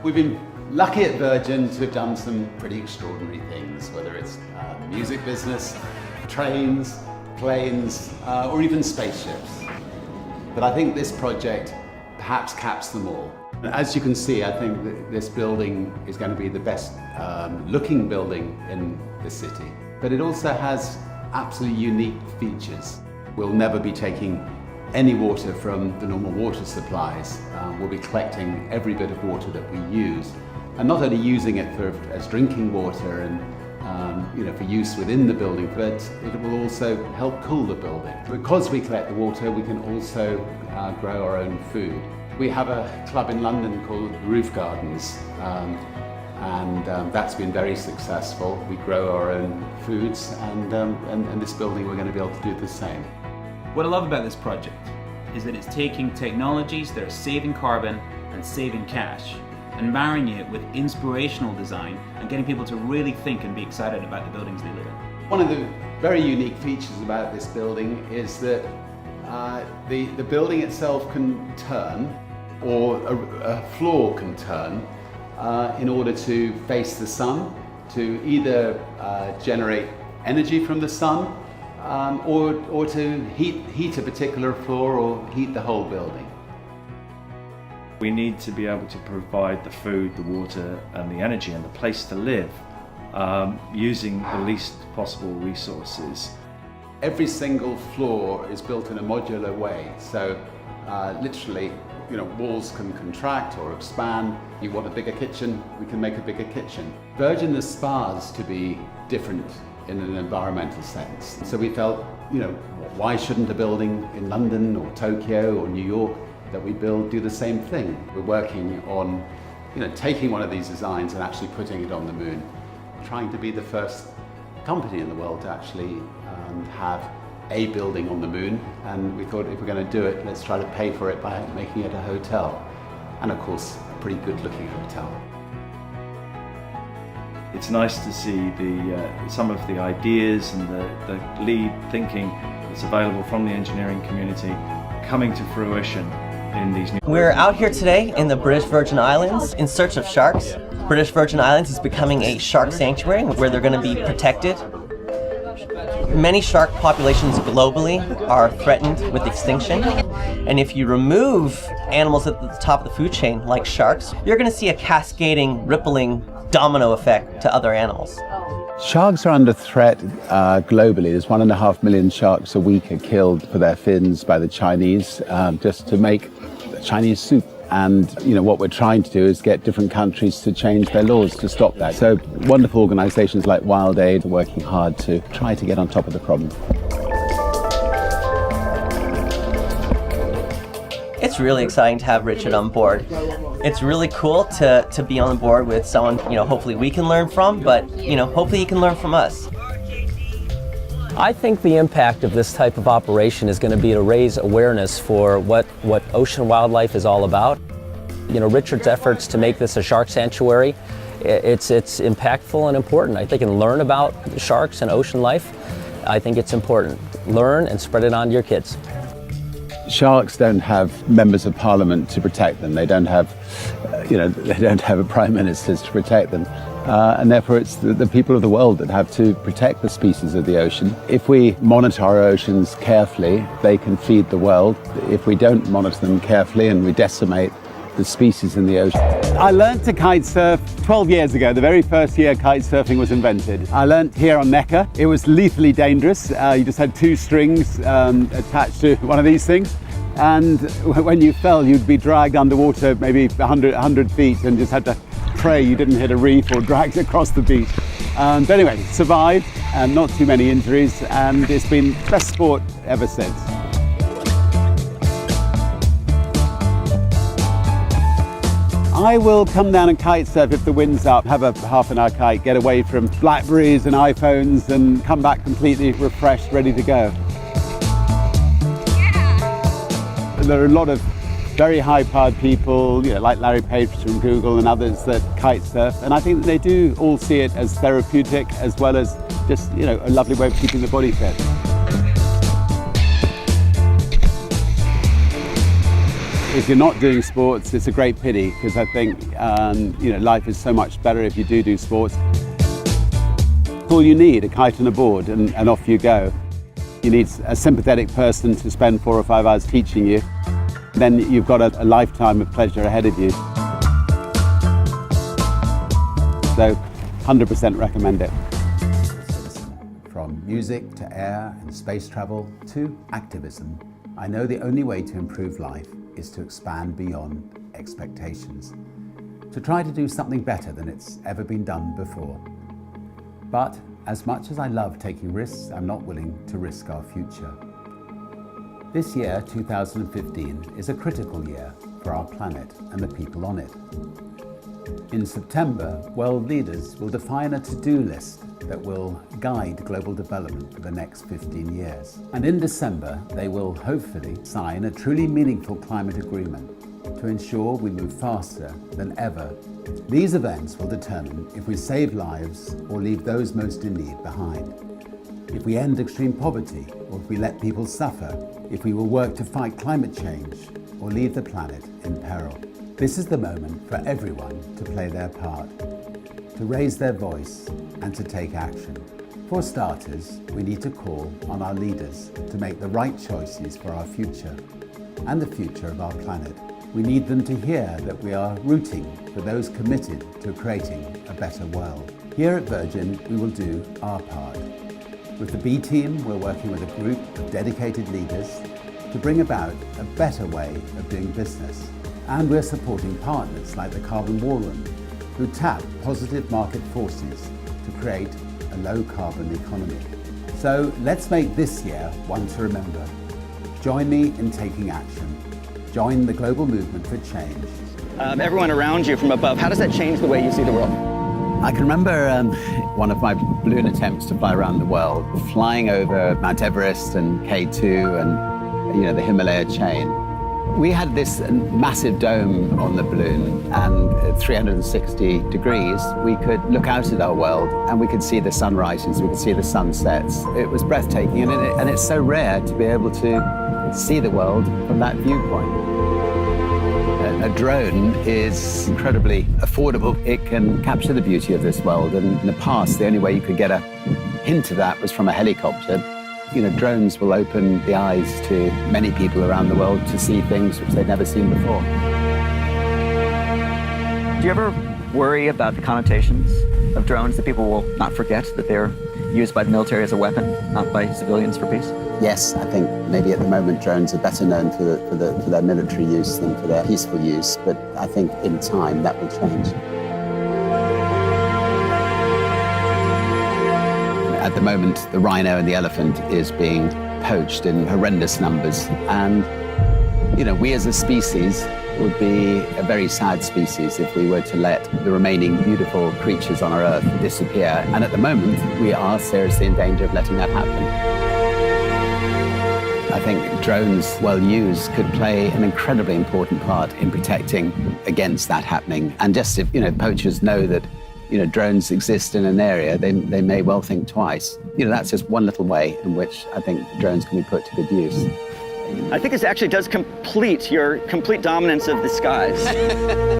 We've been lucky at Virgin to have done some pretty extraordinary things, whether it's music business, trains, planes, or even spaceships. But I think this project perhaps caps them all. As you can see, I think that this building is going to be the best looking building in the city. But it also has absolutely unique features. We'll never be taking any water from the normal water supplies. We'll be collecting every bit of water that we use, and not only using it as drinking water and for use within the building, but it will also help cool the building. Because we collect the water, we can also grow our own food. We have a club in London called Roof Gardens, and that's been very successful. We grow our own foods, and this building we're going to be able to do the same. What I love about this project is that it's taking technologies that are saving carbon and saving cash and marrying it with inspirational design and getting people to really think and be excited about the buildings they live in. One of the very unique features about this building is that the building itself can turn, or a floor can turn in order to face the sun, to either generate energy from the sun or to heat a particular floor or heat the whole building. We need to be able to provide the food, the water and the energy and the place to live using the least possible resources. Every single floor is built in a modular way, so literally walls can contract or expand. You want a bigger kitchen, we can make a bigger kitchen. Virgin aspires to be different in an environmental sense. So we felt, why shouldn't a building in London or Tokyo or New York that we build do the same thing? We're working on, taking one of these designs and actually putting it on the moon, trying to be the first company in the world to actually have a building on the moon. And we thought, if we're going to do it, let's try to pay for it by making it a hotel. And of course, a pretty good looking hotel. It's nice to see some of the ideas and the lead thinking that's available from the engineering community coming to fruition in these new... We're out here today in the British Virgin Islands in search of sharks. British Virgin Islands is becoming a shark sanctuary where they're going to be protected. Many shark populations globally are threatened with extinction, and if you remove animals at the top of the food chain, like sharks, you're going to see a cascading, rippling domino effect to other animals. Sharks are under threat globally. There's 1.5 million sharks a week are killed for their fins by the Chinese just to make Chinese soup. And what we're trying to do is get different countries to change their laws to stop that. So wonderful organisations like Wild Aid are working hard to try to get on top of the problem. It's really exciting to have Richard on board. It's really cool to be on board with someone, hopefully we can learn from, but, hopefully he can learn from us. I think the impact of this type of operation is going to be to raise awareness for what ocean wildlife is all about. Richard's efforts to make this a shark sanctuary, it's impactful and important. I think and learn about sharks and ocean life. I think it's important. Learn and spread it on to your kids. Sharks don't have members of parliament to protect them. They don't have, they don't have a prime minister to protect them. And therefore it's the people of the world that have to protect the species of the ocean. If we monitor our oceans carefully, they can feed the world. If we don't monitor them carefully and we decimate the species in the ocean. I learned to kite surf 12 years ago, the very first year kite surfing was invented. I learned here on Necker. It was lethally dangerous. You just had 2 strings attached to one of these things. And when you fell, you'd be dragged underwater maybe 100 feet and just had to pray you didn't hit a reef or dragged across the beach. But anyway, survived and not too many injuries, and it's been best sport ever since. I will come down and kite surf if the wind's up, have a half-an-hour kite, get away from Blackberries and iPhones and come back completely refreshed, ready to go. Yeah. There are a lot of very high-powered people, like Larry Page from Google and others that kite surf, and I think they do all see it as therapeutic as well as just, a lovely way of keeping the body fit. If you're not doing sports, it's a great pity, because I think life is so much better if you do sports. All you need, a kite and a board, and off you go. You need a sympathetic person to spend 4 or 5 hours teaching you. Then you've got a lifetime of pleasure ahead of you. So 100% recommend it. From music to air and space travel to activism, I know the only way to improve life is to expand beyond expectations, to try to do something better than it's ever been done before. But as much as I love taking risks, I'm not willing to risk our future. This year, 2015, is a critical year for our planet and the people on it. In September, world leaders will define a to-do list that will guide global development for the next 15 years. And in December, they will hopefully sign a truly meaningful climate agreement to ensure we move faster than ever. These events will determine if we save lives or leave those most in need behind. If we end extreme poverty, or if we let people suffer, if we will work to fight climate change or leave the planet in peril. This is the moment for everyone to play their part, to raise their voice and to take action. For starters, we need to call on our leaders to make the right choices for our future and the future of our planet. We need them to hear that we are rooting for those committed to creating a better world. Here at Virgin, we will do our part. With the B team, we're working with a group of dedicated leaders to bring about a better way of doing business. And we're supporting partners like the Carbon War Room, who tap positive market forces to create a low-carbon economy. So let's make this year one to remember. Join me in taking action. Join the global movement for change. Everyone around you from above, how does that change the way you see the world? I can remember one of my balloon attempts to fly around the world, flying over Mount Everest and K2 and the Himalaya chain. We had this massive dome on the balloon, and at 360 degrees, we could look out at our world and we could see the sunrises, we could see the sunsets. It was breathtaking, and it's so rare to be able to see the world from that viewpoint. A drone is incredibly affordable. It can capture the beauty of this world, and in the past, the only way you could get a hint of that was from a helicopter. Drones will open the eyes to many people around the world to see things which they've never seen before. Do you ever worry about the connotations of drones, that people will not forget that they're used by the military as a weapon, not by civilians for peace? Yes, I think maybe at the moment drones are better known for their military use than for their peaceful use, but I think in time that will change. At the moment, the rhino and the elephant is being poached in horrendous numbers. And, we as a species would be a very sad species if we were to let the remaining beautiful creatures on our Earth disappear. And at the moment, we are seriously in danger of letting that happen. I think drones, well used, could play an incredibly important part in protecting against that happening. And just if, poachers know that drones exist in an area, they may well think twice. That's just one little way in which I think drones can be put to good use. I think this actually does complete your complete dominance of the skies.